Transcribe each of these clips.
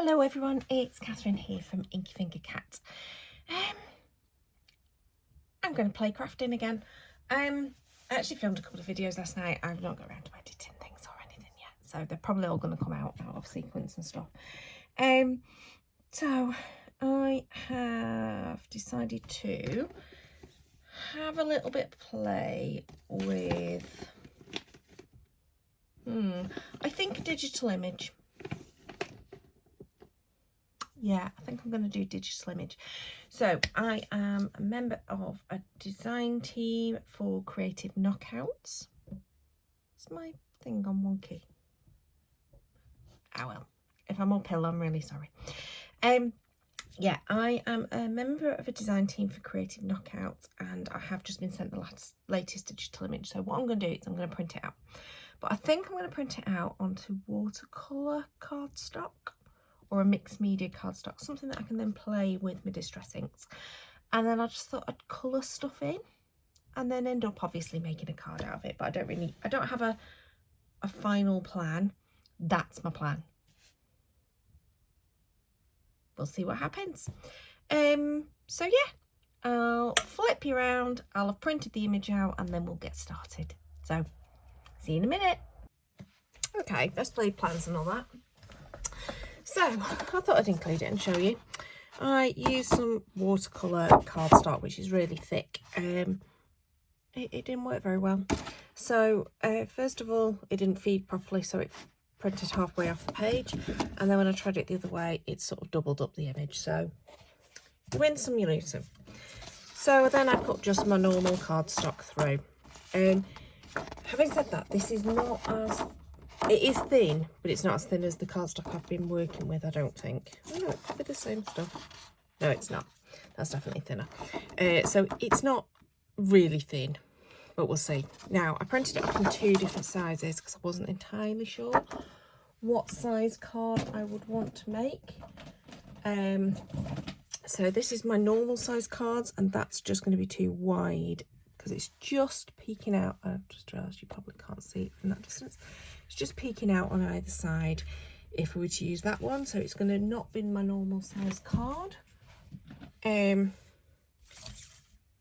Hello everyone, it's Catherine here from Inky Finger Cat. I'm going to play crafting again. I actually filmed a couple of videos last night. I've not got around to editing things or anything yet, so they're probably all going to come out of sequence and stuff. So I have decided to have a little bit of play with, I think, a digital image. Yeah, I think I'm going to do digital image. So I am a member of a design team for creative knockouts. It's my thing on one key. Oh well, if I'm uphill, I'm really sorry. Yeah, I am a member of a design team for creative knockouts, and I have just been sent the latest digital image. So what I'm going to do is I'm going to print it out. But I think I'm going to print it out onto watercolour cardstock, or a mixed media cardstock, something that I can then play with my distress inks. And then I just thought I'd colour stuff in and then end up obviously making a card out of it. But I don't have a final plan. That's my plan. We'll see what happens. So yeah, I'll flip you around. I'll have printed the image out and then we'll get started. So see you in a minute. Okay, let's play plans and all that. So I thought I'd include it and show you. I used some watercolour cardstock, which is really thick. It didn't work very well. So first of all, it didn't feed properly, so it printed halfway off the page. And then when I tried it the other way, it sort of doubled up the image. So you win some, you lose some. So then I put just my normal cardstock through. Having said that, this is not as... It is thin, but it's not as thin as the cardstock I've been working with, I don't think. Oh, no, it could be the same stuff. No, it's not. That's definitely thinner. So it's not really thin, but we'll see. Now, I printed it up in 2 different sizes because I wasn't entirely sure what size card I would want to make. So this is my normal size cards, and that's just going to be too wide because it's just peeking out. I just realised you probably can't see it from that distance. It's just peeking out on either side if we were to use that one. So it's going to not be my normal size card.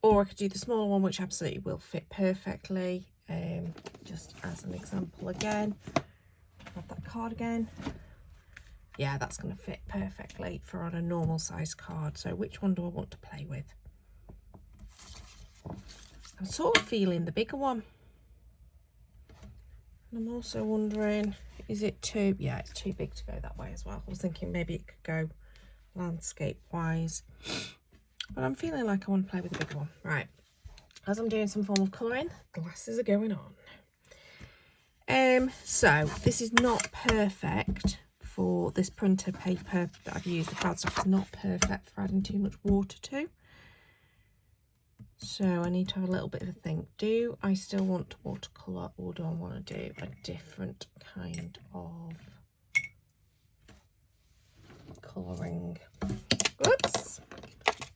Or I could do the smaller one, which absolutely will fit perfectly. Just as an example again. Grab that card again. Yeah, that's going to fit perfectly for on a normal size card. So which one do I want to play with? I'm sort of feeling the bigger one. And I'm also wondering, is it too... Yeah, it's too big to go that way as well. I was thinking maybe it could go landscape-wise. But I'm feeling like I want to play with the bigger one. Right. As I'm doing some form of colouring, glasses are going on. So this is not perfect for this printer paper that I've used. The cardstock is not perfect for adding too much water to. So I need to have a little bit of a think. Do I still want to watercolour, or do I want to do a different kind of colouring? Whoops!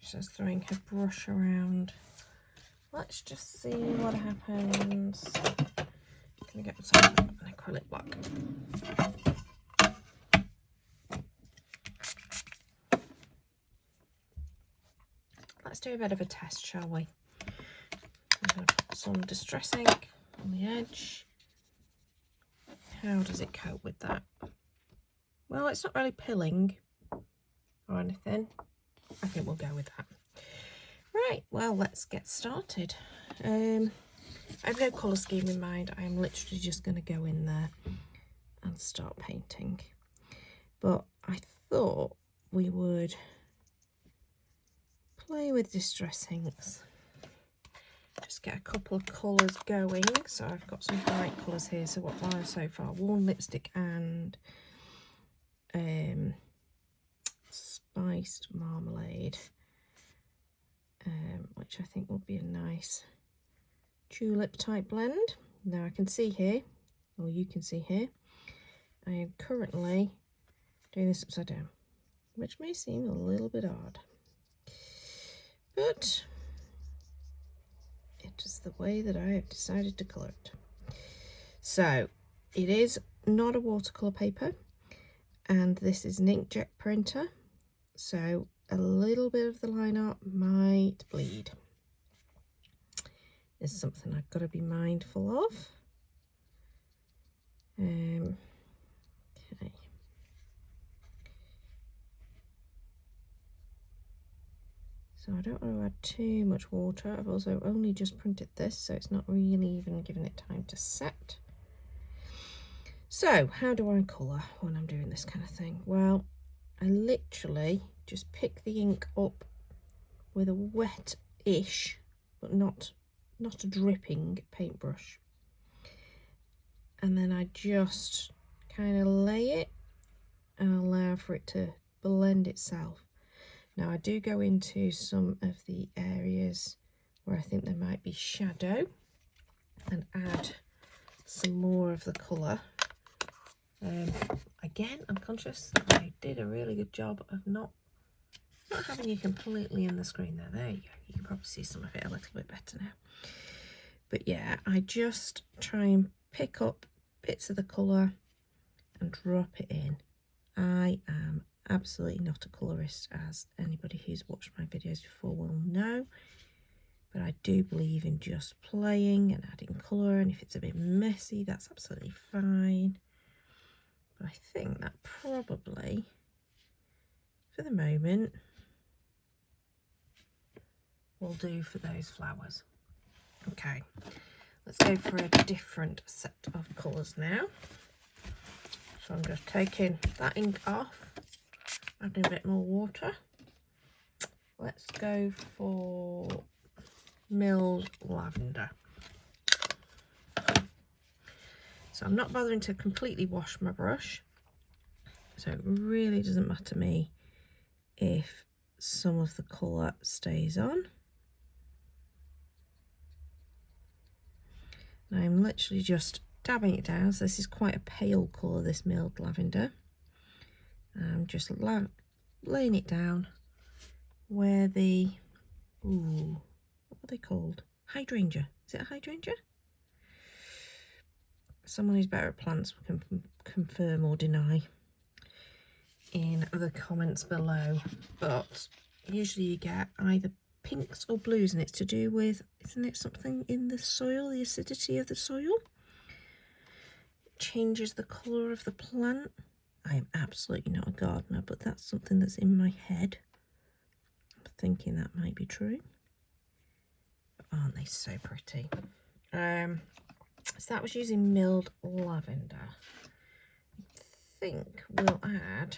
Just throwing her brush around. Let's just see what happens. Can I get myself an acrylic block? Let's do a bit of a test, shall we? I'm going to put some distress ink on the edge. How does it cope with that? Well, it's not really pilling or anything. I think we'll go with that. Right, well, let's get started. I have no colour scheme in mind. I am literally just going to go in there and start painting. But I thought we would play with distress inks. Just get a couple of colours going. So I've got some bright colours here. So what have I so far? Warm lipstick and spiced marmalade, which I think will be a nice tulip type blend. Now I can see here, or you can see here, I am currently doing this upside down, which may seem a little bit odd, but it is the way that I have decided to colour it. So it is not a watercolour paper, And this is an inkjet printer, so a little bit of the line art might bleed. Is something I've got to be mindful of. Okay. So I don't want to add too much water. I've also only just printed this, so it's not really even giving it time to set. So how do I colour when I'm doing this kind of thing? Well, I literally just pick the ink up with a wet-ish, but not a dripping paintbrush. And then I just kind of lay it and allow for it to blend itself. Now I do go into some of the areas where I think there might be shadow and add some more of the colour. Again, I'm conscious that I did a really good job of not having you completely in the screen there. There you go. You can probably see some of it a little bit better now. But yeah, I just try and pick up bits of the colour and drop it in. I am absolutely not a colourist, as anybody who's watched my videos before will know, but I do believe in just playing and adding colour, and if it's a bit messy, that's absolutely fine. But I think that probably, for the moment, will do for those flowers. Okay, let's go for a different set of colours now. So I'm just taking that ink off, adding a bit more water. Let's go for milled lavender. So I'm not bothering to completely wash my brush, so it really doesn't matter to me if some of the colour stays on. And I'm literally just dabbing it down. So this is quite a pale colour, this milled lavender. I'm just laying it down where the, ooh, what are they called? Hydrangea. Is it a hydrangea? Someone who's better at plants can confirm or deny in the comments below. But usually you get either pinks or blues, and it's to do with, isn't it something in the soil, the acidity of the soil? It changes the colour of the plant. I am absolutely not a gardener, but that's something that's in my head. I'm thinking that might be true. But aren't they so pretty? So that was using milled lavender. I think we'll add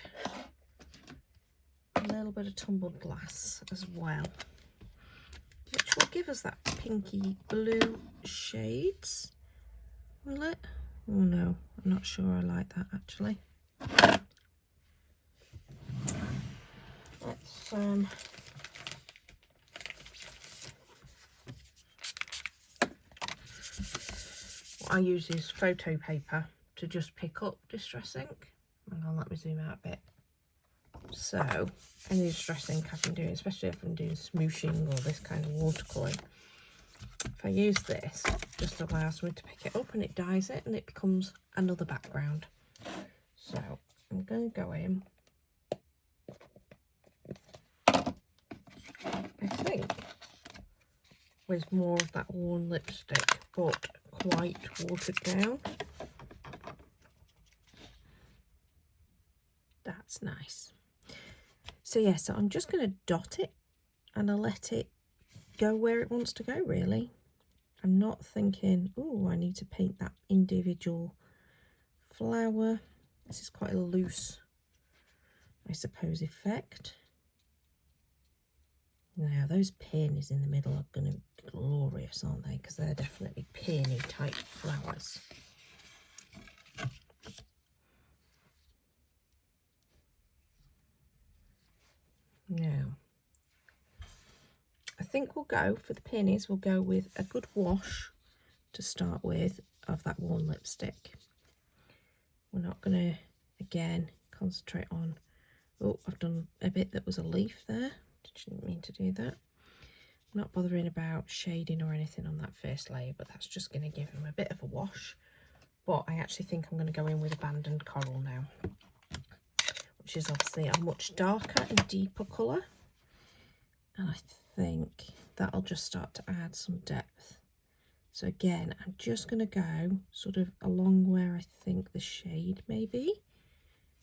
a little bit of tumbled glass as well, which will give us that pinky blue shades. Will it? Oh no, I'm not sure I like that actually. Let's what I use is photo paper to just pick up distress ink. Hang on, let me zoom out a bit. So any distress ink I've been doing, especially if I'm doing smooshing or this kind of watercolouring, if I use this, it just allows me to pick it up and it dyes it and it becomes another background. So I'm going to go in, I think, with more of that worn lipstick, but quite watered down. That's nice. So yeah, so I'm just going to dot it and I'll let it go where it wants to go, really. I'm not thinking, oh, I need to paint that individual flower. This is quite a loose, I suppose, effect. Now, those peonies in the middle are going to be glorious, aren't they? Because they're definitely peony type flowers. Now, I think we'll go, for the peonies, we'll go with a good wash to start with of that worn lipstick. We're not going to, again, concentrate on, oh, I've done a bit that was a leaf there. Didn't mean to do that. I'm not bothering about shading or anything on that first layer, but that's just going to give them a bit of a wash. But I actually think I'm going to go in with abandoned coral now. which is obviously a much darker and deeper colour. And I think that'll just start to add some depth. So again, I'm just going to go sort of along where I think the shade may be.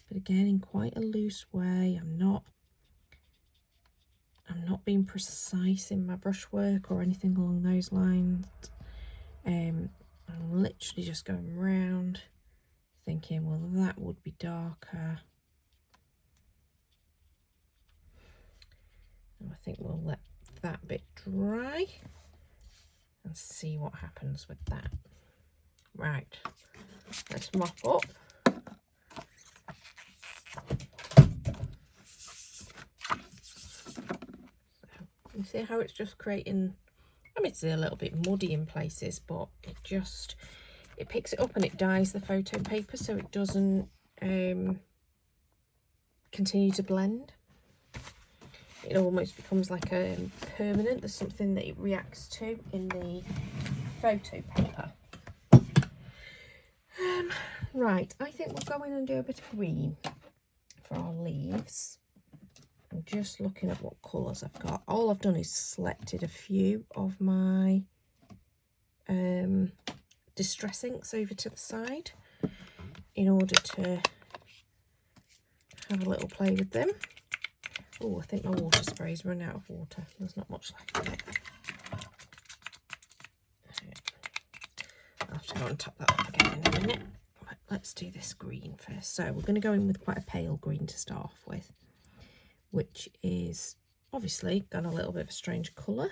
But again, in quite a loose way. I'm not being precise in my brushwork or anything along those lines. I'm literally just going round, thinking, well, that would be darker. And I think we'll let that bit dry and see what happens with that. Right, let's mop up. You see how it's just creating, I mean, it's a little bit muddy in places, but it picks it up and it dyes the photo paper so it doesn't continue to blend. It almost becomes like a permanent. There's something that it reacts to in the photo paper. Right, I think we'll go in and do a bit of green for our leaves. I'm just looking at what colours I've got. All I've done is selected a few of my distress inks over to the side in order to have a little play with them. Oh, I think my water spray's run out of water. There's not much left in it. I'll have to go and top that up again in a minute. But let's do this green first. So we're going to go in with quite a pale green to start off with, which is obviously got a little bit of a strange colour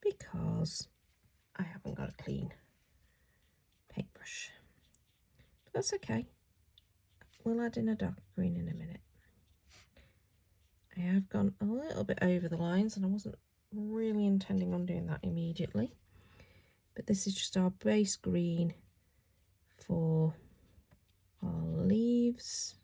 because I haven't got a clean paintbrush. But that's okay. We'll add in a dark green in a minute. I have gone a little bit over the lines and I wasn't really intending on doing that immediately. But this is just our base green for our leaves.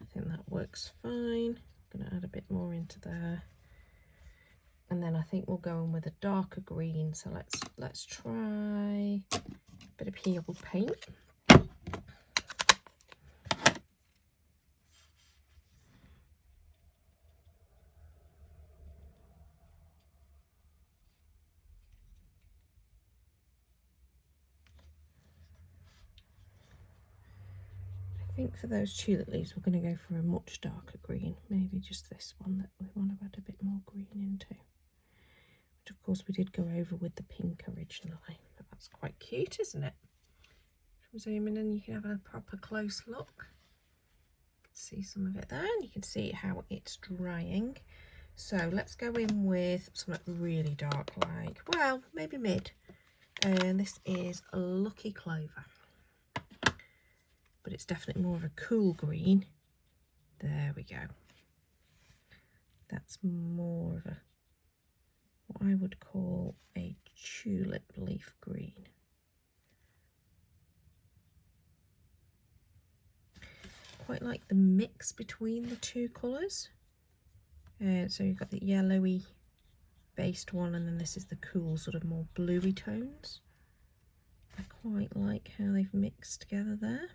I think that works fine. I'm going to add a bit more into there. And then I think we'll go in with a darker green. So let's try a bit of peel paint. I think for those tulip leaves we're going to go for a much darker green. Maybe just this one that we want to add a bit more green into. Which of course we did go over with the pink originally, but that's quite cute, isn't it? From zooming in you can have a proper close look. See some of it there, and you can see how it's drying. So let's go in with something really dark, like, well, maybe mid. And this is a Lucky Clover, but it's definitely more of a cool green. There we go. That's more of a, what I would call a tulip leaf green. Quite like the mix between the two colours. So you've got the yellowy based one, and then this is the cool sort of more bluey tones. I quite like how they've mixed together there.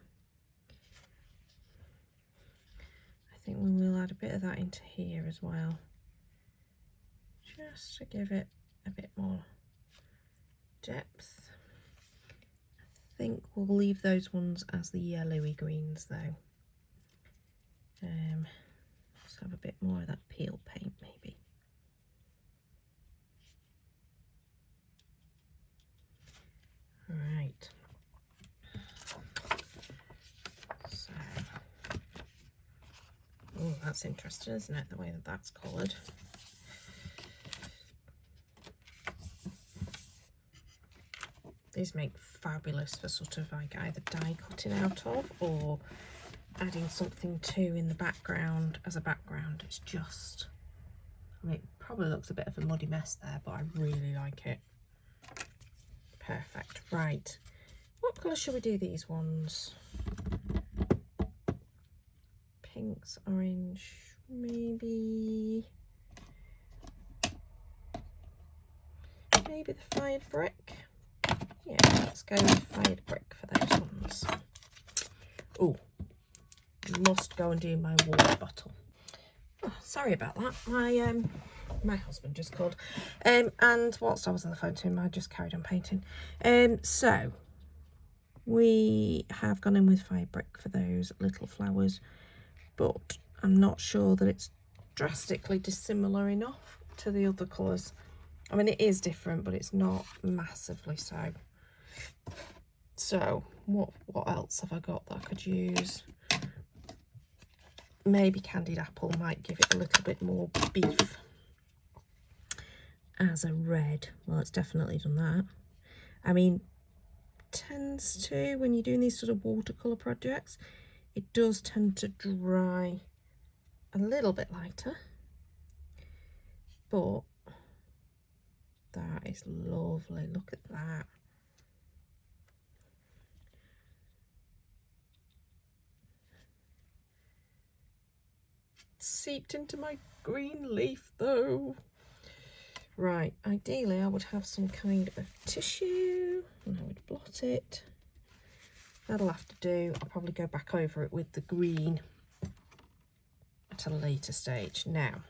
I think we will add a bit of that into here as well, just to give it a bit more depth. I think we'll leave those ones as the yellowy greens though. Let's have a bit more of that peel paint maybe. Right. So, oh, that's interesting, isn't it? The way that that's coloured. These make fabulous for sort of like either die cutting out of or adding something to in the background as a background. It's just, I mean, it probably looks a bit of a muddy mess there, but I really like it. Perfect. Right, what colour shall we do these ones? Pinks, orange, maybe maybe the fired brick. Yeah, let's go with fired brick for those ones. Oh, must go and do my water bottle. Oh, sorry about that. My husband just called. And whilst I was on the phone to him, I just carried on painting. So we have gone in with fired brick for those little flowers, but I'm not sure that it's drastically dissimilar enough to the other colours. I mean, it is different, but it's not massively so. So what else have I got that I could use? Maybe candied apple might give it a little bit more beef as a red. Well, it's definitely done that. I mean, tends to, when you're doing these sort of watercolour projects, it does tend to dry a little bit lighter, but that is lovely. Look at that. Seeped into my green leaf though. Right, ideally I would have some kind of tissue and I would blot it. That'll have to do. I'll probably go back over it with the green at a later stage. Now,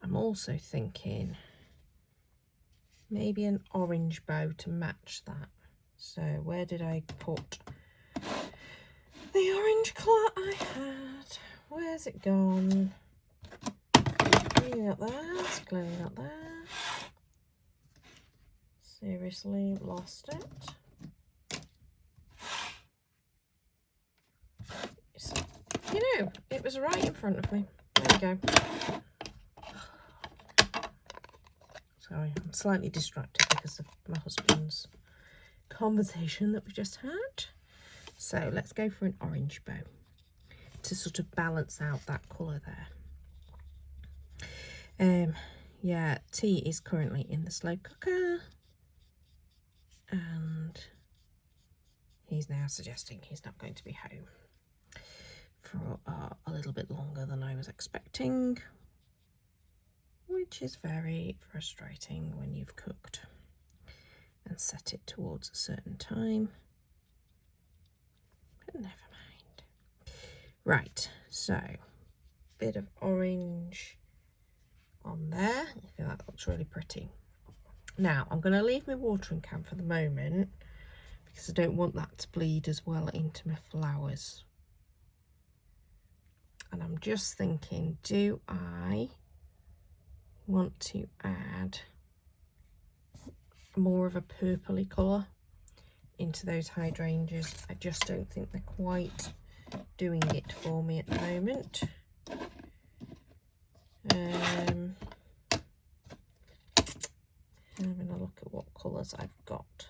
I'm also thinking maybe an orange bow to match that. So where did I put the orange colour I had? Where's it gone? Cleaning up there, cleaning up there. Seriously, lost it. You know, it was right in front of me. There we go. Sorry, I'm slightly distracted because of my husband's conversation that we just had. So let's go for an orange bow to sort of balance out that colour there. Yeah, tea is currently in the slow cooker and he's now suggesting he's not going to be home for a little bit longer than I was expecting, which is very frustrating when you've cooked and set it towards a certain time, but never mind. Right, so bit of orange on there. I think that looks really pretty. Now I'm going to leave my watering can for the moment because I don't want that to bleed as well into my flowers. And I'm just thinking, do I want to add more of a purpley colour into those hydrangeas? I just don't think they're quite doing it for me at the moment. Having a look at what colours I've got.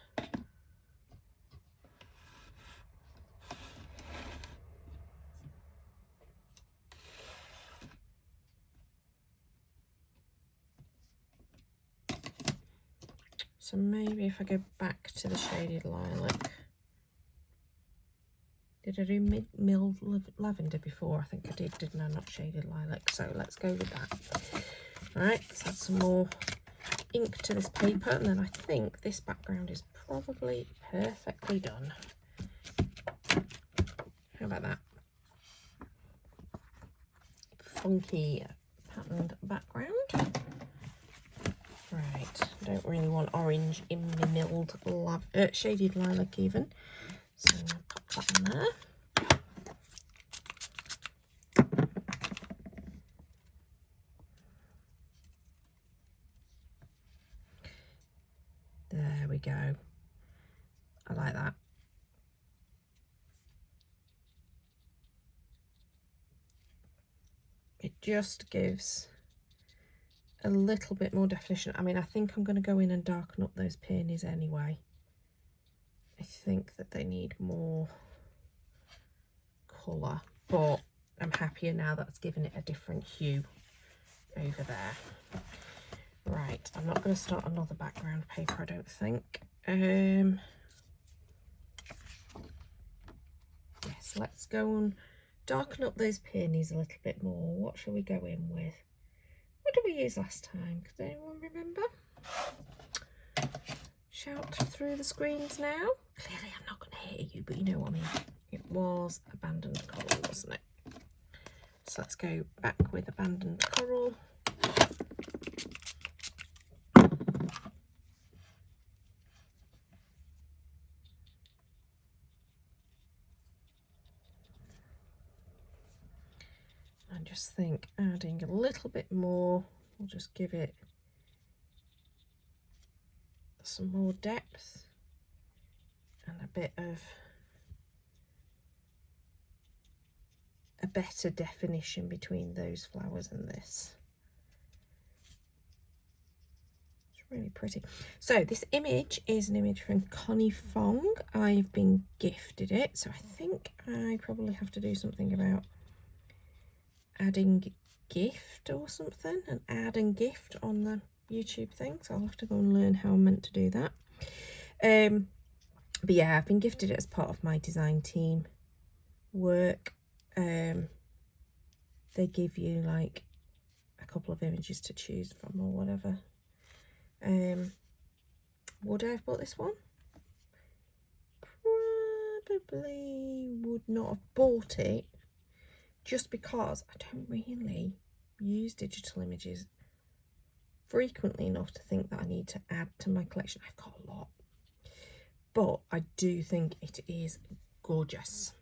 So maybe if I go back to the shaded lilac. Did I do milled lavender before? I think I did, didn't I? Not shaded lilac. So let's go with that. All right, let's add some more ink to this paper, and then I think this background is probably perfectly done. How about that? Funky patterned background. Right, don't really want orange in the milled shaded lilac even, so I'm going to pop that in there. There we go. I like that. It just gives a little bit more definition. I mean, I think I'm going to go in and darken up those peonies anyway. I think that they need more colour, but I'm happier now that it's given it a different hue over there. Right, I'm not going to start another background paper, I don't think. Yes, let's go and darken up those peonies a little bit more. What shall we go in with? What did we use last time? Does anyone remember? shout through the screens now. Clearly I'm not going to hear you, but you know what I mean. It was abandoned coral, wasn't it? So let's go back with abandoned coral. I just think adding a little bit more will just give it some more depth and a bit of a better definition between those flowers and this. It's really pretty. So this image is an image from Connie Fong. I've been gifted it, so I think I probably have to do something about adding gift or something, and add and gift on the YouTube thing, so I'll have to go and learn how I'm meant to do that. But yeah, I've been gifted it as part of my design team work. They give you like a couple of images to choose from or whatever. Would I have bought this one? Probably would not have bought it, just because I don't really use digital images frequently enough to think that I need to add to my collection. I've got a lot, but I do think it is gorgeous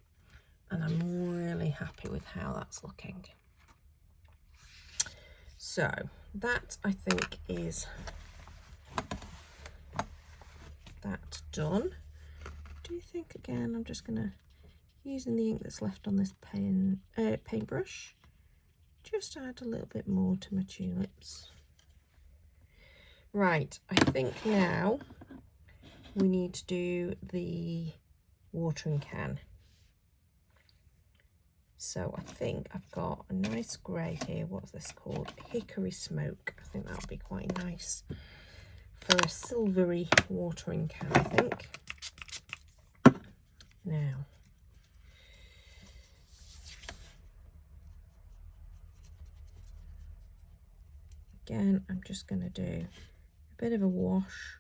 and I'm really happy with how that's looking. So that, I think, is that done. Do you think, again, I'm just gonna, using the ink that's left on this paintbrush, just add a little bit more to my tulips. Right, I think now we need to do the watering can. So I think I've got a nice grey here. What's this called? Hickory Smoke. I think that'll be quite nice for a silvery watering can, I think. Now, again, I'm just going to do a bit of a wash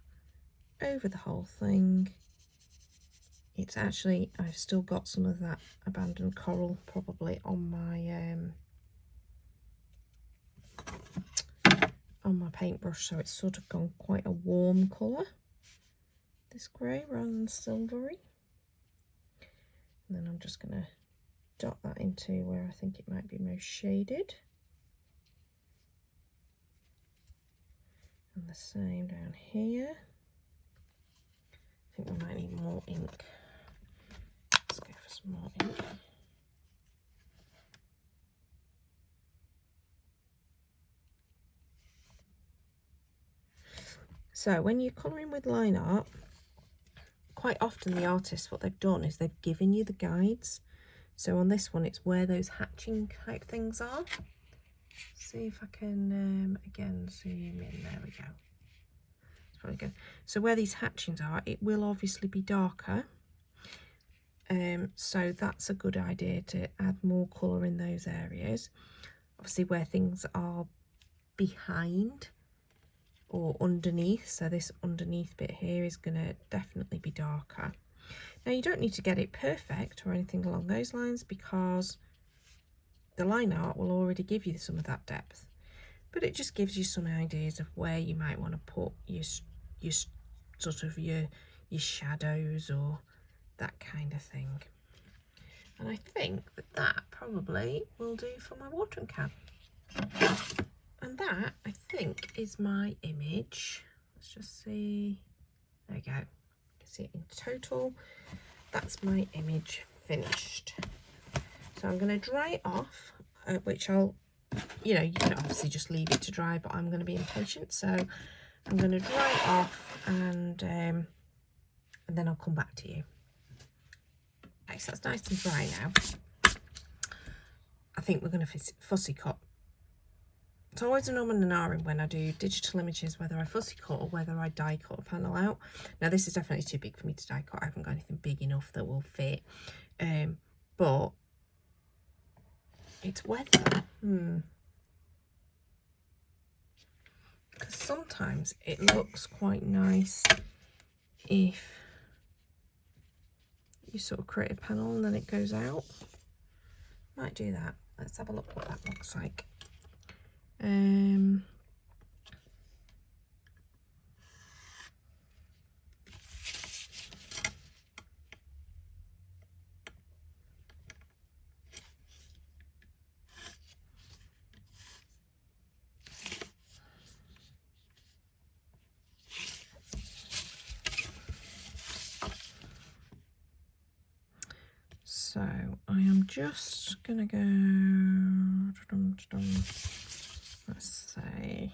over the whole thing. It's actually, I've still got some of that abandoned coral probably on my paintbrush, so it's sort of gone quite a warm colour, this grey, rather than silvery. And then I'm just going to dot that into where I think it might be most shaded. And the same down here. I think we might need more ink. Let's go for some more ink. So when you're colouring with line art, quite often the artists, what they've done is they've given you the guides. So on this one, it's where those hatching type things are. See if I can, again, zoom in. There we go. It's probably good. So where these hatchings are, it will obviously be darker. So that's a good idea to add more colour in those areas. Obviously where things are behind or underneath, so this underneath bit here is going to definitely be darker. Now you don't need to get it perfect or anything along those lines, because the line art will already give you some of that depth, but it just gives you some ideas of where you might want to put your sort of your shadows or that kind of thing. And I think that probably will do for my watering can. And that, I think, is my image. Let's just see. There you go. You can see it in total. That's my image finished. So I'm going to dry it off, which I'll, you know, you can obviously just leave it to dry, but I'm going to be impatient. So I'm going to dry it off and then I'll come back to you. Okay, so that's nice and dry now. I think we're going to fussy cut. It's always an and an ahhing when I do digital images, whether I fussy cut or whether I die cut a panel out. Now this is definitely too big for me to die cut. I haven't got anything big enough that will fit. But it's whether, because sometimes it looks quite nice if you sort of create a panel and then it goes out. Might do that. Let's have a look what that looks like. So I am just gonna go, let's say,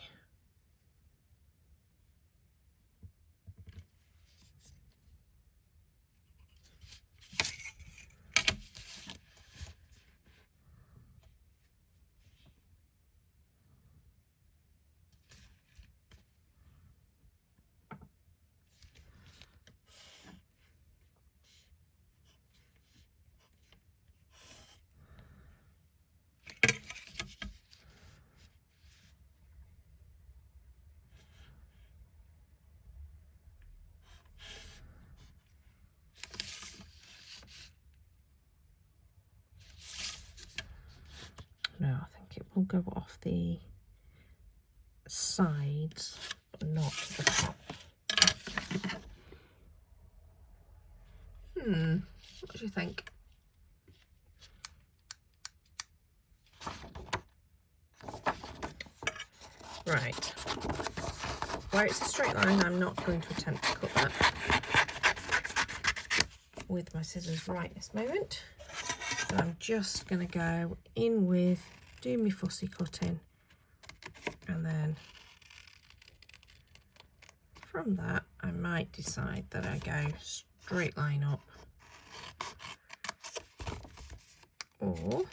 no, I think it will go off the sides, but not the top. What do you think? Right, where it's a straight line, I'm not going to attempt to cut that with my scissors right this moment. So I'm just going to go in with, do my fussy cutting, and then from that I might decide that I go straight line up, or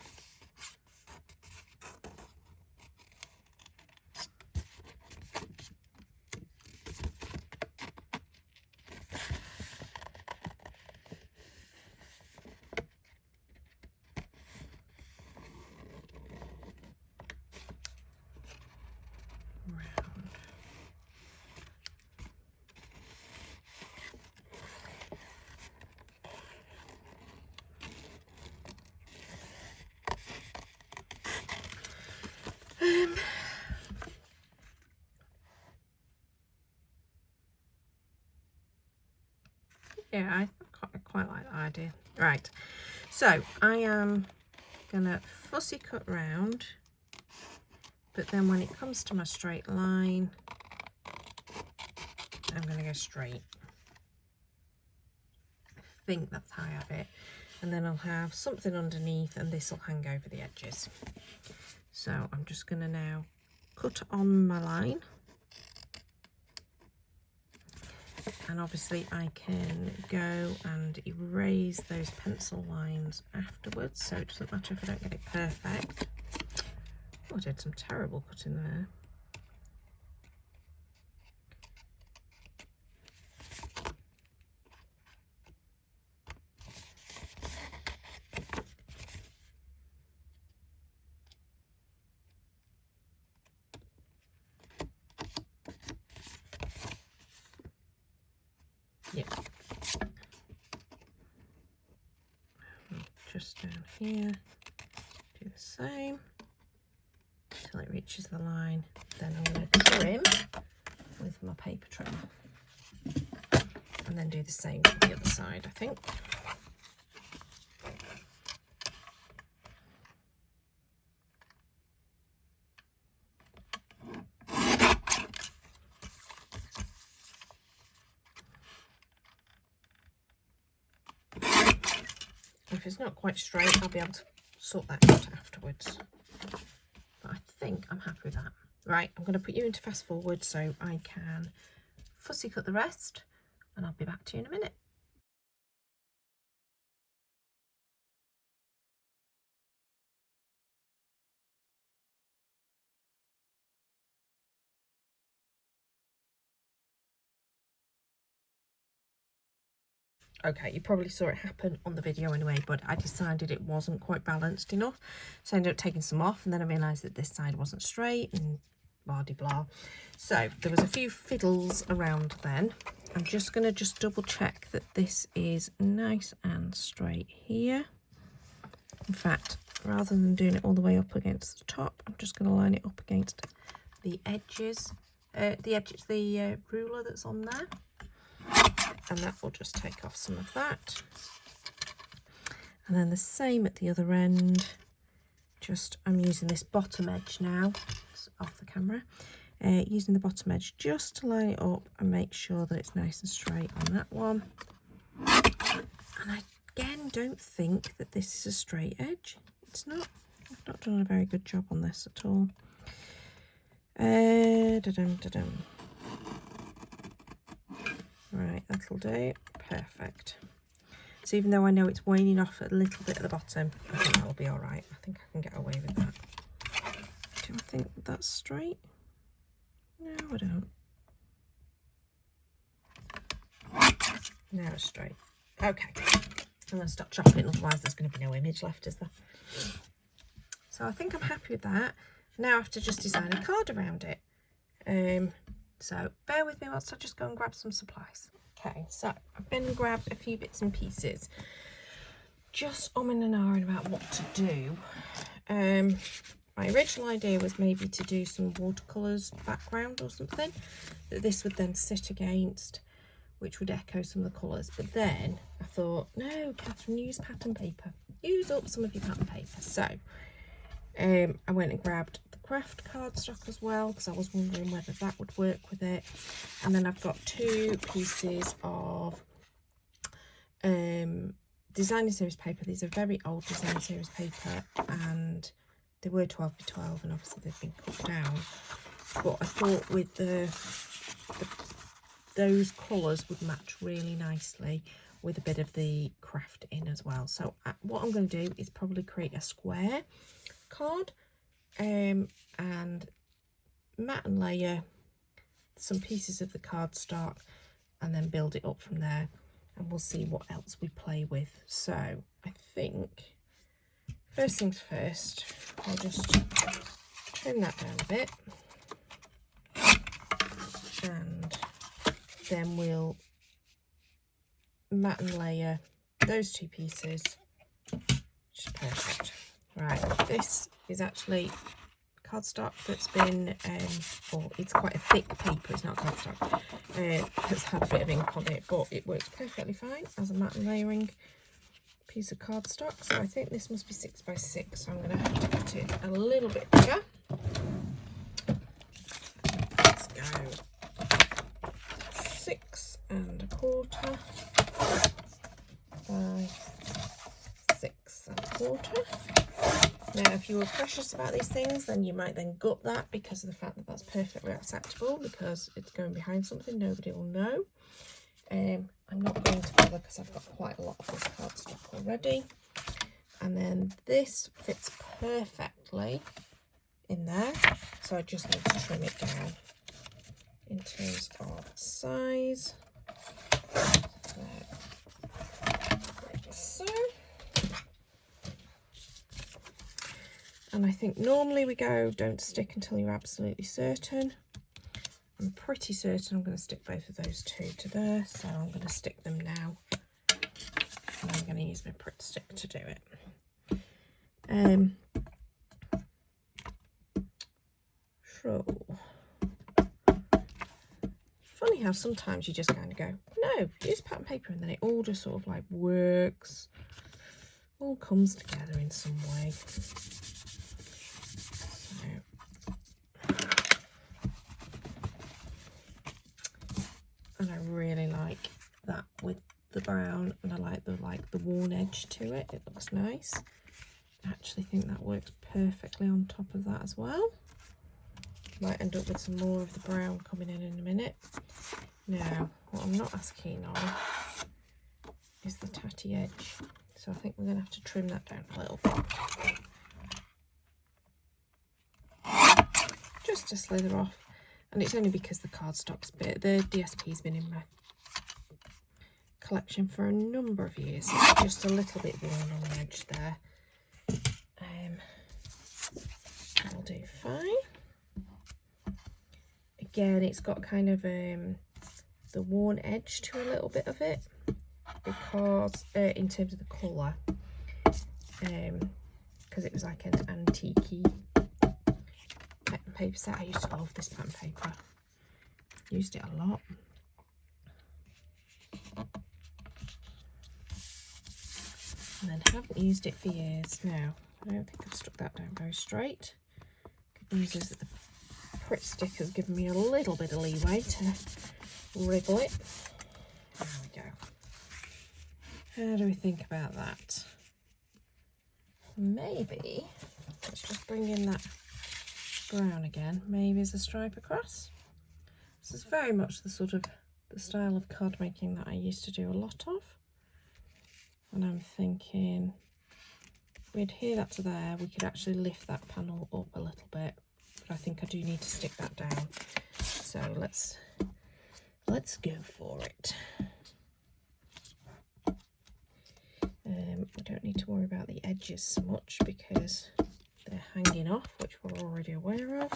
round. Yeah, I quite like that idea. Right, so I am gonna fussy cut round, but then when it comes to my straight line, I'm gonna go straight. I think that's how I have it. And then I'll have something underneath, and this will hang over the edges. So I'm just gonna now cut on my line. And obviously I can go and erase those pencil lines afterwards, so it doesn't matter if I don't get it perfect. Oh, I did some terrible cutting there. Yeah. Just down here, do the same until it reaches the line. Then I'm going to trim with my paper trimmer, and then do the same for the other side, I think. If it's not quite straight, I'll be able to sort that out afterwards. But I think I'm happy with that. Right, I'm going to put you into fast forward so I can fussy cut the rest, and I'll be back to you in a minute. Okay, you probably saw it happen on the video anyway, but I decided it wasn't quite balanced enough, so I ended up taking some off, and then I realised that this side wasn't straight and blah de blah. So there was a few fiddles around then, I'm just going to double check that this is nice and straight here. In fact, rather than doing it all the way up against the top, I'm just going to line it up against the edges, the ruler that's on there, and that will just take off some of that. And then the same at the other end. Just, I'm using this bottom edge now, it's off the camera, using the bottom edge just to line it up and make sure that it's nice and straight on that one. And I again don't think that this is a straight edge. It's not. I've not done a very good job on this at all. Right, that'll do. Perfect. So even though I know it's waning off a little bit at the bottom, I think that'll be all right. I think I can get away with that. Do I think that's straight? No, I don't. Now it's straight. Okay. I'm going to stop chopping, otherwise there's going to be no image left, is there? So I think I'm happy with that. Now I have to just design a card around it. So bear with me whilst I just go and grab some supplies. Okay, so I've been and grabbed a few bits and pieces. Just umming and ahhing about what to do. My original idea was maybe to do some watercolours background or something that this would then sit against, which would echo some of the colours. But then I thought, no, Catherine, use pattern paper. Use up some of your pattern paper. So I went and grabbed the craft cardstock as well, because I was wondering whether that would work with it. And then I've got 2 pieces of designer series paper. These are very old designer series paper, and they were 12x12, and obviously they've been cut down. But I thought with those colours would match really nicely with a bit of the craft in as well. So what I'm going to do is probably create a square card and mat and layer some pieces of the cardstock and then build it up from there, and we'll see what else we play with. So I think first things first, I'll just trim that down a bit, and then we'll mat and layer those 2 pieces, which is perfect. Right, this is actually cardstock that's been, or it's quite a thick paper, it's not cardstock, it's had a bit of ink on it, but it works perfectly fine as a mat and layering piece of cardstock. So I think this must be 6x6, so I'm going to have to cut it a little bit bigger. Let's go 6 1/4 by 6 1/4. Now, if you were precious about these things, then you might then gut that, because of the fact that that's perfectly acceptable, because it's going behind something, nobody will know. I'm not going to bother because I've got quite a lot of this cardstock already. And then this fits perfectly in there, so I just need to trim it down in terms of size. Like so. And I think normally we go, don't stick until you're absolutely certain. I'm pretty certain I'm going to stick both of those 2 to there, so I'm going to stick them now. And I'm going to use my Pritt stick to do it. So, funny how sometimes you just kind of go, no, use pattern paper, and then it all just sort of like works, all comes together in some way. And I really like that with the brown, and I like the worn edge to it. It looks nice. I actually think that works perfectly on top of that as well. Might end up with some more of the brown coming in a minute. Now, what I'm not as keen on is the tatty edge, so I think we're going to have to trim that down a little bit. Just to slither off. And it's only because the cardstock's bit, the DSP's been in my collection for a number of years. It's just a little bit worn on the edge there. That'll do fine. Again, it's got kind of the worn edge to a little bit of it, because in terms of the colour, because it was like an antique-y pattern paper set. I used to love this pattern paper, used it a lot. And then haven't used it for years now. I don't think I've stuck that down very straight. Good news is that the Pritt stick has given me a little bit of leeway to wriggle it. There we go. How do we think about that? Maybe, let's just bring in that brown again, maybe as a stripe across. This is very much the sort of the style of card making that I used to do a lot of. And I'm thinking, if we adhere that to there, we could actually lift that panel up a little bit. But I think I do need to stick that down. So let's go for it. We don't need to worry about the edges so much because they're hanging off, which we're already aware of.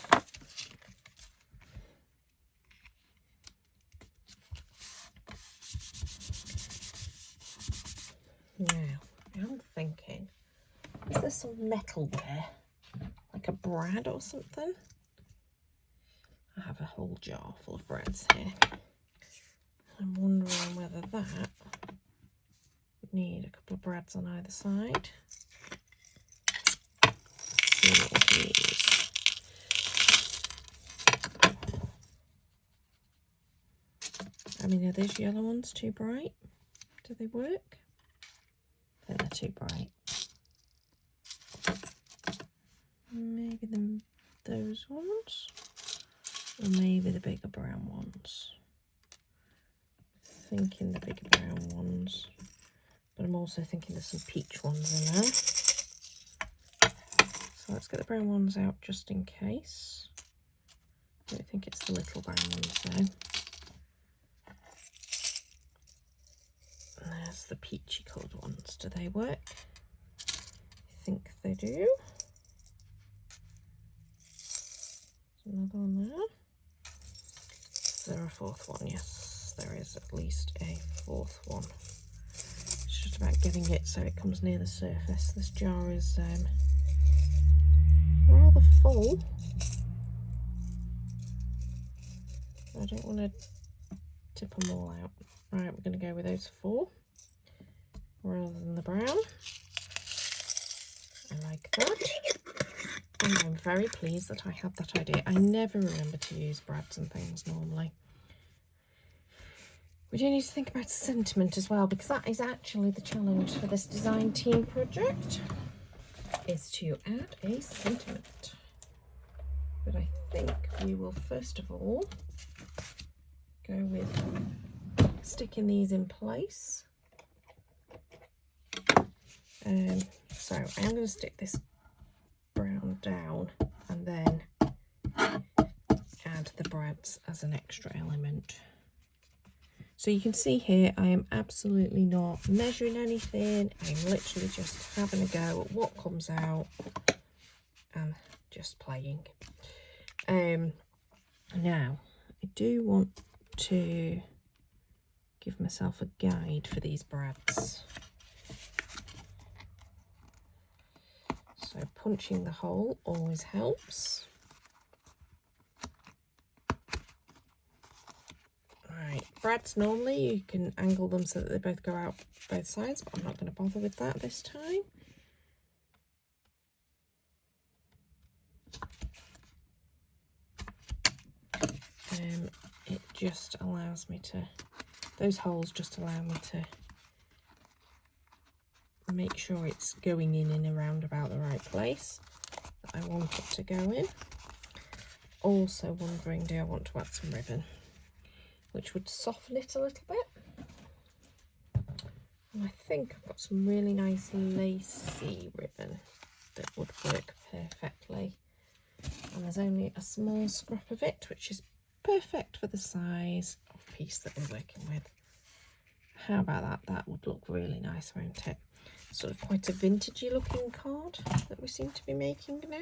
Now, I'm thinking, is there some metalware, like a brad or something? I have a whole jar full of brads here. I'm wondering whether that would need a couple of brads on either side. See what we use. I mean, are those yellow ones too bright? Do they work? I think they're too bright. Maybe those ones, or maybe the bigger brown ones. Thinking the bigger brown ones, but I'm also thinking there's some peach ones in there. So let's get the brown ones out just in case. I don't think it's the little brown ones though. And there's the peachy coloured ones. Do they work? I think they do. Another one there. Is there a fourth one? Yes, there is at least a fourth one. It's just about getting it so it comes near the surface. This jar is rather full. I don't want to tip them all out. Right, we're going to go with those 4 rather than the brown. I like that. And I'm very pleased that I had that idea. I never remember to use brads and things normally. We do need to think about sentiment as well, because that is actually the challenge for this design team project, is to add a sentiment. But I think we will first of all go with sticking these in place. So I am going to stick this brown down and then add the brads as an extra element. So you can see here I am absolutely not measuring anything. I'm literally just having a go at what comes out and just playing. Now I do want to give myself a guide for these brads. So punching the hole always helps. Right, brads normally you can angle them so that they both go out both sides, but I'm not going to bother with that this time. It just allows me to, those holes just allow me to make sure it's going in around about the right place that I want it to go in. Also wondering, do I want to add some ribbon, which would soften it a little bit. And I think I've got some really nice lacy ribbon that would work perfectly. And there's only a small scrap of it, which is perfect for the size of piece that we're working with. How about that? That would look really nice, won't it? Sort of quite a vintagey looking card that we seem to be making now.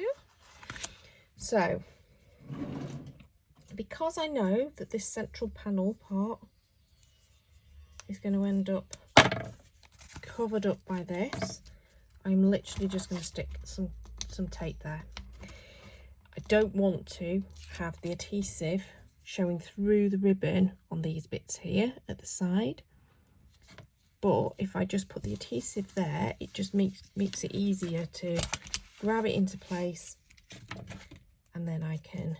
So, because I know that this central panel part is going to end up covered up by this. I'm literally just going to stick some tape there. I don't want to have the adhesive showing through the ribbon on these bits here at the side, but if I just put the adhesive there, it just makes it easier to grab it into place, and then I can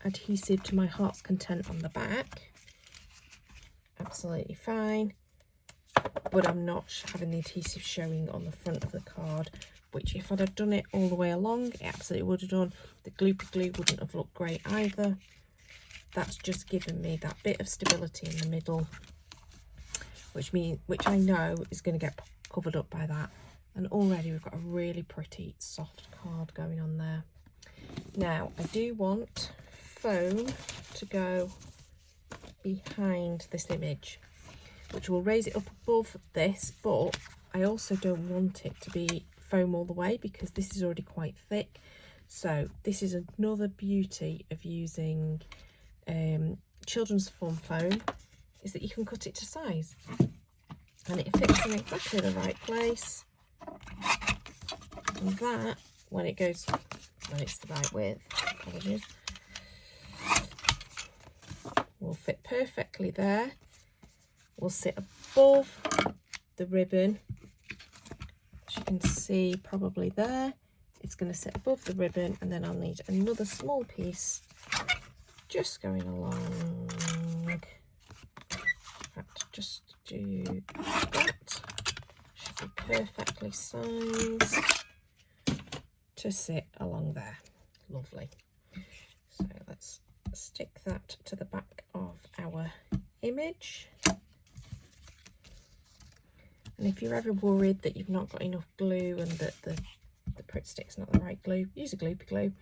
adhesive to my heart's content on the back. Absolutely fine, but I'm not having the adhesive showing on the front of the card, which if I'd have done it all the way along, it absolutely would have done. The gloopy glue wouldn't have looked great either. That's just given me that bit of stability in the middle, which I know is going to get covered up by that. And already we've got a really pretty soft card going on there. Now I do want foam to go behind this image, which will raise it up above this, but I also don't want it to be foam all the way because this is already quite thick. So this is another beauty of using children's fun foam, is that you can cut it to size and it fits in exactly the right place, and that when it's the right width, apologies, will fit perfectly there. Will sit above the ribbon, as you can see probably there. It's going to sit above the ribbon, and then I'll need another small piece just going along. In fact, just do that. Should be perfectly sized to sit along there. Lovely. So let's stick that to the back of our image. And if you're ever worried that you've not got enough glue and that the Pritt stick's not the right glue, use a gloopy glue.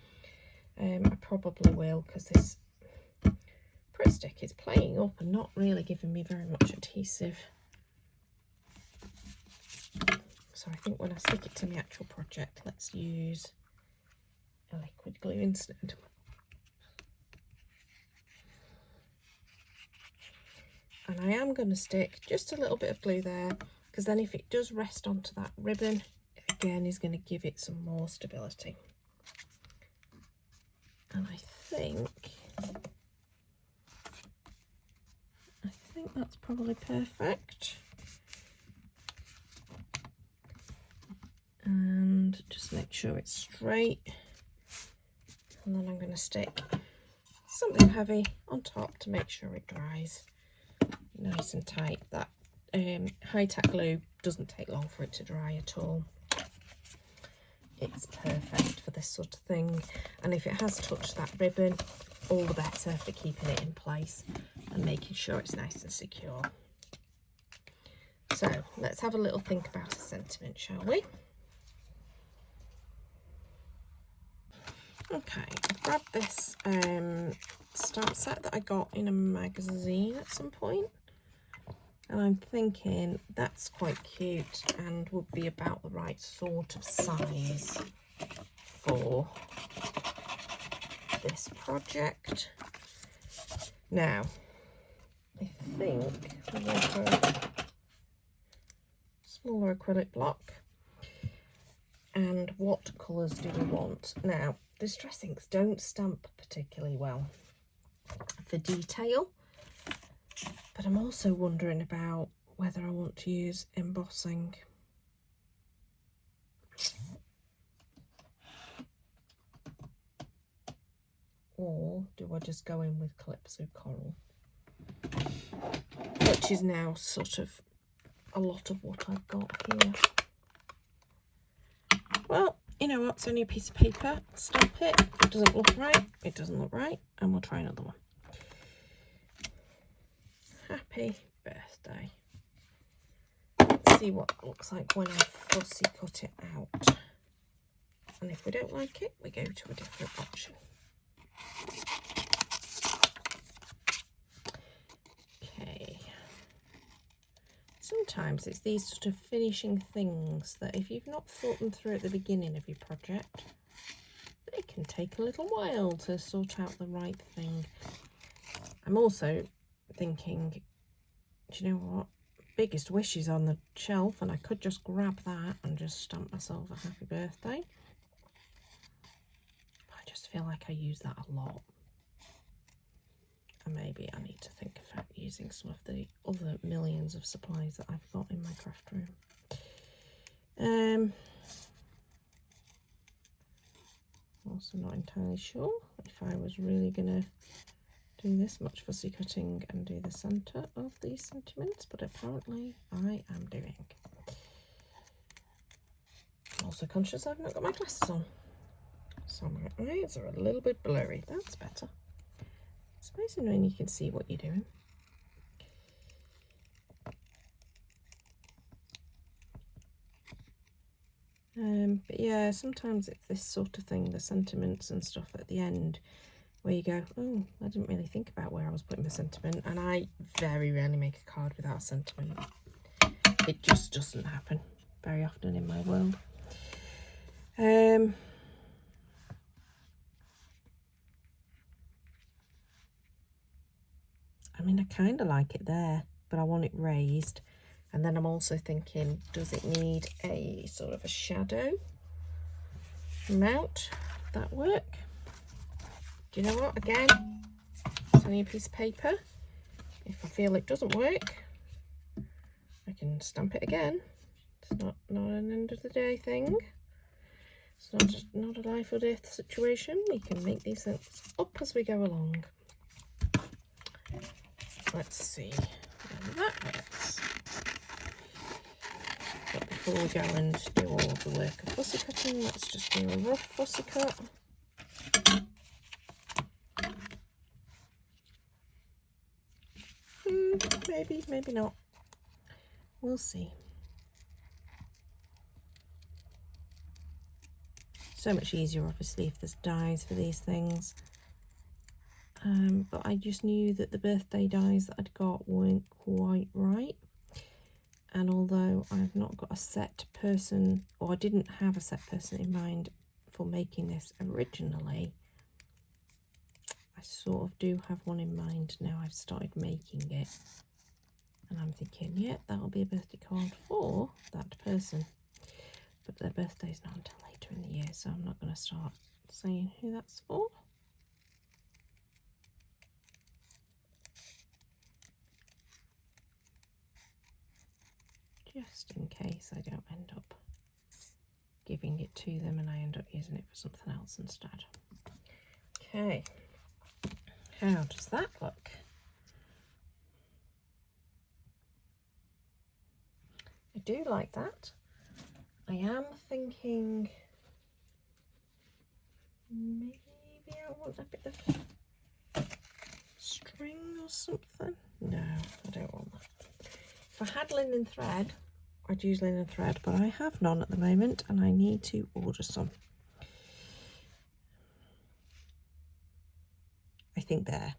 I probably will, because this Pritt stick is playing up and not really giving me very much adhesive. So I think when I stick it to my actual project, let's use a liquid glue instead. And I am going to stick just a little bit of glue there, because then if it does rest onto that ribbon, it again is going to give it some more stability. And I think that's probably perfect. And just make sure it's straight. And then I'm going to stick something heavy on top to make sure it dries nice and tight. That high-tack glue doesn't take long for it to dry at all. It's perfect for this sort of thing, and if it has touched that ribbon, all the better for keeping it in place and making sure it's nice and secure. So let's have a little think about a sentiment, shall we? Okay, I've grabbed this stamp set that I got in a magazine at some point, and I'm thinking that's quite cute and would be about the right sort of size for this project. Now, I think we want a smaller acrylic block. And what colours do we want? Now, the distress inks don't stamp particularly well for detail, but I'm also wondering about whether I want to use embossing. Or do I just go in with Calypso Coral, which is now sort of a lot of what I've got here. Well, you know what, it's only a piece of paper. Stamp it. If it doesn't look right, it doesn't look right, and we'll try another one. Happy birthday. Let's see what that looks like when I fussy cut it out. And if we don't like it, we go to a different option. Okay. Sometimes it's these sort of finishing things that if you've not thought them through at the beginning of your project, they can take a little while to sort out the right thing. I'm also thinking do you know what? Biggest wish is on the shelf, and I could just grab that and just stamp myself a happy birthday. I just feel like I use that a lot. And maybe I need to think about using some of the other millions of supplies that I've got in my craft room. Also not entirely sure if I was really going to do this much fussy cutting and do the centre of these sentiments, but apparently I am doing. I'm also conscious I've not got my glasses on, so my eyes are a little bit blurry. That's better. It's amazing when you can see what you're doing. But yeah, sometimes it's this sort of thing, the sentiments and stuff at the end, where you go, oh, I didn't really think about where I was putting my sentiment, and I very rarely make a card without a sentiment. It just doesn't happen very often in my world. I mean, I kind of like it there, but I want it raised. And then I'm also thinking, does it need a sort of a shadow mount? Would that work? Do you know what? Again, it's only a piece of paper. If I feel it doesn't work, I can stamp it again. It's not an end of the day thing. It's not a life or death situation. We can make these things up as we go along. Let's see whether that works. But before we go and do all of the work of fussy cutting, let's just do a rough fussy cut. Maybe, maybe not. We'll see. So much easier, obviously, if there's dies for these things. But I just knew that the birthday dies that I'd got weren't quite right. And although I've not got a set person, or I didn't have a set person in mind for making this originally, I sort of do have one in mind now I've started making it. And I'm thinking, yeah, that'll be a birthday card for that person. But their birthday's not until later in the year, so I'm not going to start saying who that's for. Just in case I don't end up giving it to them and I end up using it for something else instead. Okay, how does that look? I do like that. I am thinking maybe I want a bit of string or something. No, I don't want that. If I had linen thread, I'd use linen thread, but I have none at the moment and I need to order some. I think there,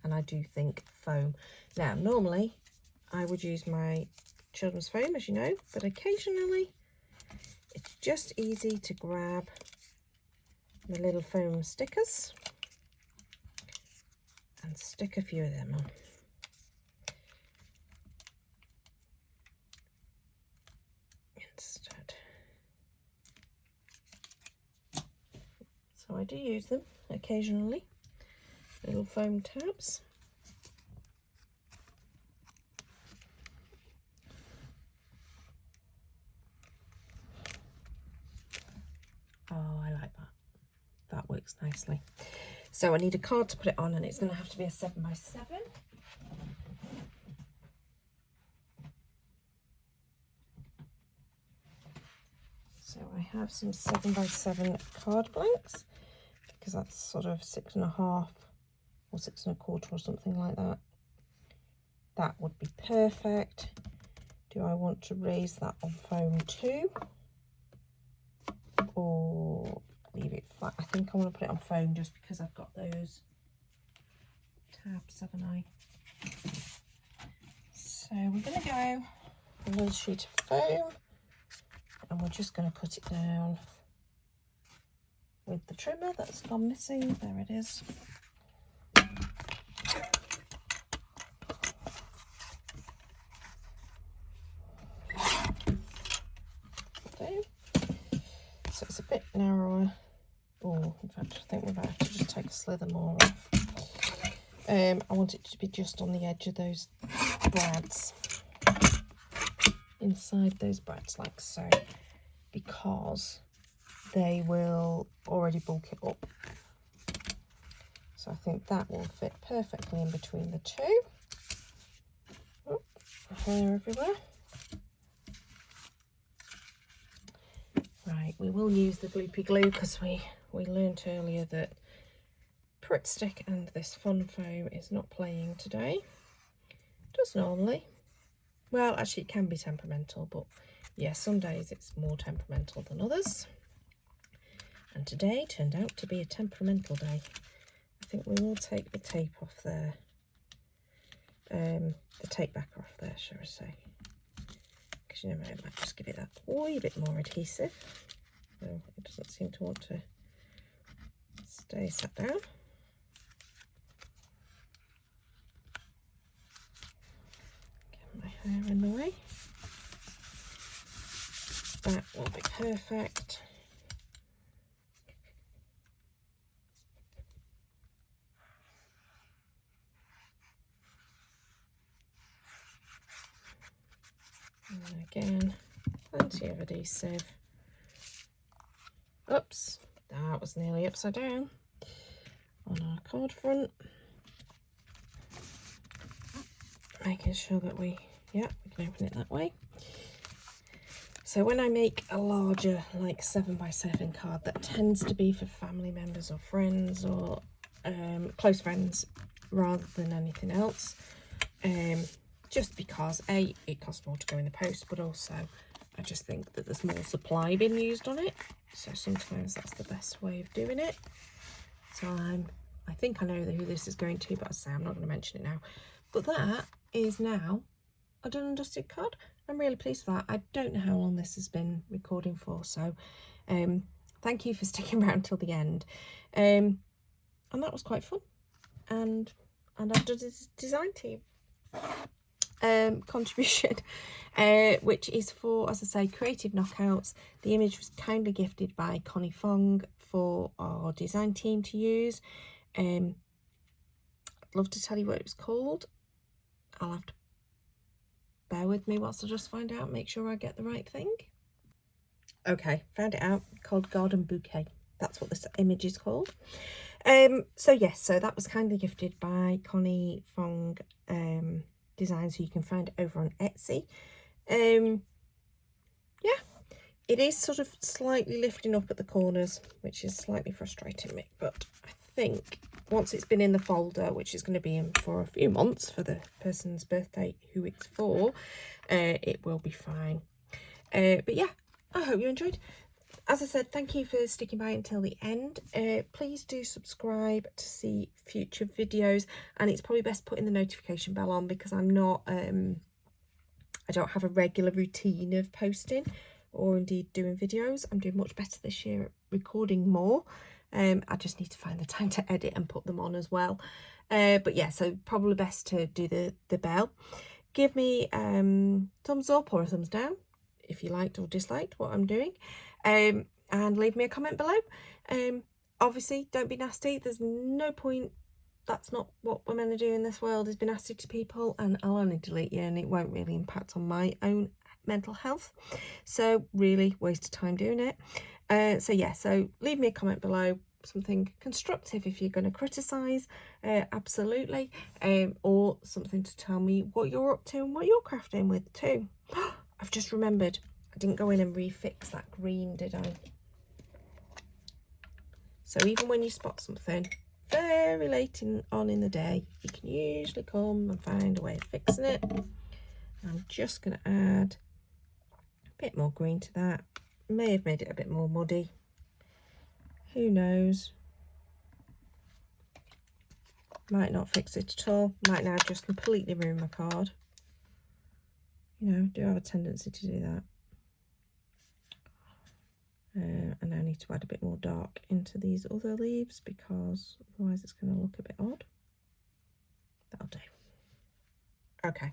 and I do think foam. Now, normally I would use my children's foam, as you know, but occasionally it's just easy to grab my little foam stickers and stick a few of them on. Instead. So I do use them occasionally, little foam tabs. Oh, I like that. That works nicely. So I need a card to put it on, and it's going to have to be a 7x7. So I have some 7x7 card blanks, because that's sort of 6.5 or 6.25 or something like that. That would be perfect. Do I want to raise that on foam too, or leave it flat? I think I want to put it on foam just because I've got those tabs, haven't I? So we're going to go a little sheet of foam, and we're just going to put it down with the trimmer that's gone missing. There it is. bit narrower. Oh, in fact, I think we might have to just take a slither more off. I want it to be just on the edge of those brads, inside those brads, like so, because they will already bulk it up. So I think that will fit perfectly in between the two. Oh, hair everywhere. Right, we will use the gloopy glue because we learnt earlier that Pritt Stick and this fun foam is not playing today. It does normally. Well, actually it can be temperamental, but yeah, some days it's more temperamental than others. And today turned out to be a temperamental day. I think we will take the tape off there. The tape back off there, shall I say. Because you never know, it might just give it that wee bit more adhesive. So it doesn't seem to want to stay sat down. Get my hair in the way. That will be perfect. And again, plenty of adhesive. Oops, that was nearly upside down on our card front. Making sure that we can open it that way. So when I make a larger, like 7x7 card, that tends to be for family members or friends or close friends rather than anything else. Just because A, it costs more to go in the post, but also I just think that there's more supply being used on it. So sometimes that's the best way of doing it. So I think I know who this is going to, but as I say, I'm not going to mention it now. But that is now a done and dusted card. I'm really pleased with that. I don't know how long this has been recording for, so thank you for sticking around till the end. And that was quite fun. And I've done this design team contribution, which is for, as I say, Creative Knockouts. The image was kindly gifted by Connie Fong for our design team to use. I'd love to tell you what it was called. I'll have to bear with me whilst I just find out, make sure I get the right thing. Okay, found it out, called Garden Bouquet. That's what this image is called. So yes, so that was kindly gifted by Connie Fong Design, so you can find it over on Etsy. Yeah, it is sort of slightly lifting up at the corners, which is slightly frustrating me, but I think once it's been in the folder, which is going to be in for a few months for the person's birthday who it's for, it will be fine. But yeah, I hope you enjoyed. As I said, thank you for sticking by until the end. Please do subscribe to see future videos, and it's probably best putting the notification bell on because I'm not I don't have a regular routine of posting or indeed doing videos. I'm doing much better this year at recording more. I just need to find the time to edit and put them on as well. But yeah, so probably best to do the bell. Give me thumbs up or a thumbs down if you liked or disliked what I'm doing, and leave me a comment below. Obviously, don't be nasty. There's no point. That's not what we're meant to do in this world, is be nasty to people, and I'll only delete you and it won't really impact on my own mental health. So really waste of time doing it. So yeah, so leave me a comment below, something constructive if you're going to criticise, absolutely, or something to tell me what you're up to and what you're crafting with too. I've just remembered, I didn't go in and refix that green, did I? So even when you spot something very late on in the day, you can usually come and find a way of fixing it. I'm just going to add a bit more green to that. May have made it a bit more muddy. Who knows? Might not fix it at all. Might now just completely ruin my card. You know, do have a tendency to do that. And I need to add a bit more dark into these other leaves because otherwise it's going to look a bit odd. That'll do. Okay,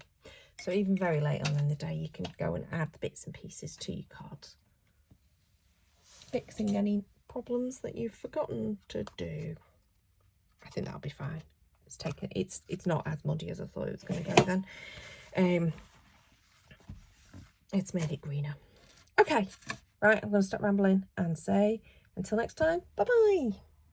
so even very late on in the day you can go and add the bits and pieces to your cards. fixing any problems that you've forgotten to do. I think that'll be fine. It's not as muddy as I thought it was going to go then. It's made it greener. Okay, right, I'm going to stop rambling and say until next time, bye bye.